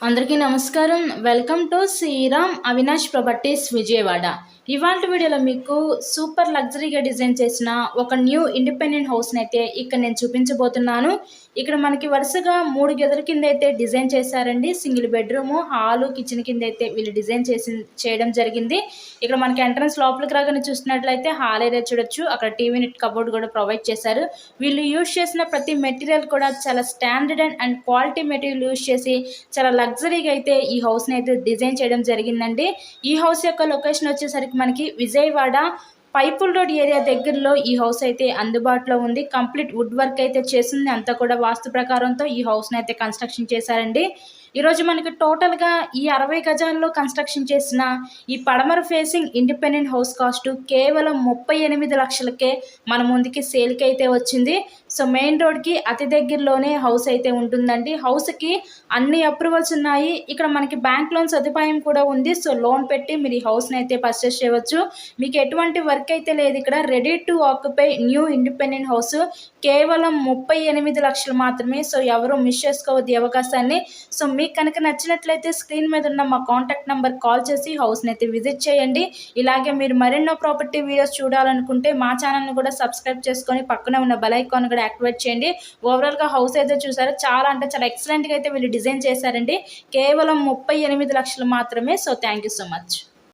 అందరికీ నమస్కారం. Welcome to Sriram Avinash properties Vijayawada. ఇవాల్టి వీడియోలో మీకు సూపర్ లగ్జరీగా డిజైన్ చేసిన ఒక న్యూ ఇండిపెండెంట్ హౌస్ని అయితే ఇక్కడ నేను చూపించబోతున్నాను. ఇక్కడ మనకి వరుసగా 3 గదుల కింద అయితే డిజైన్ చేశారండి. సింగిల్ బెడ్రూమ్, హాలు, కిచెన్ కింద అయితే వీళ్ళు డిజైన్ చేయడం జరిగింది. ఇక్కడ మనకి ఎంట్రన్స్ లోపలికి రాగానే చూసినట్లయితే హాల్ ఏరియా చూడొచ్చు. అక్కడ టీవీ నెట్ కబోర్డ్ కూడా ప్రొవైడ్ చేశారు. వీళ్ళు యూజ్ చేసిన ప్రతి మెటీరియల్ కూడా చాలా standard and quality material use చేసి చాలా లగ్జరీగా అయితే ఈ హౌస్ని అయితే డిజైన్ చేయడం జరిగిందండి. ఈ హౌస్ యొక్క లొకేషన్ వచ్చేసరికి మనకి విజయవాడ పైపుల్ రోడ్ ఏరియా దగ్గరలో ఈ హౌస్ అయితే అందుబాటులో ఉంది. కంప్లీట్ వుడ్ వర్క్ అయితే చేసింది. అంతా కూడా వాస్తు ప్రకారంతో ఈ హౌస్ని అయితే కన్స్ట్రక్షన్ చేశారండి. ఈరోజు మనకి టోటల్గా ఈ 60 గజాల్లో కన్స్ట్రక్షన్ చేసిన ఈ పడమర ఫేసింగ్ ఇండిపెండెంట్ హౌస్ కాస్ట్ కేవలం 38 లక్షలకే మన ముందుకి సేల్కి అయితే వచ్చింది. సో మెయిన్ రోడ్కి అతి దగ్గరలోనే హౌస్ అయితే ఉంటుందండి. హౌస్కి అన్ని అప్రూవల్స్ ఉన్నాయి. ఇక్కడ మనకి బ్యాంక్ లోన్ సదుపాయం కూడా ఉంది. సో లోన్ పెట్టి మీరు ఈ హౌస్ని అయితే పర్చేస్ చేయవచ్చు. మీకు ఎటువంటి వర్క్ అయితే లేదు. ఇక్కడ ready to occupy new independent house కేవలం 38 లక్షలు మాత్రమే. సో ఎవరు మిస్ చేసుకోవద్దు ఈ అవకాశాన్ని. సో మీకు కనుక నచ్చినట్లయితే స్క్రీన్ మీద ఉన్న మా కాంటాక్ట్ నెంబర్ కాల్ చేసి హౌస్ని అయితే విజిట్ చేయండి. ఇలాగే మీరు మరెన్నో ప్రాపర్టీ వీడియోస్ చూడాలనుకుంటే మా ఛానల్ని కూడా సబ్స్క్రైబ్ చేసుకొని పక్కనే ఉన్న బెల్ ఐకాన్ కూడా యాక్టివేట్ చేయండి. ఓవరాల్గా హౌస్ అయితే చూసారు, చాలా అంటే చాలా ఎక్సలెంట్గా అయితే వీళ్ళు డిజైన్ చేశారండి. కేవలం 38 లక్షలు మాత్రమే. So thank you so much.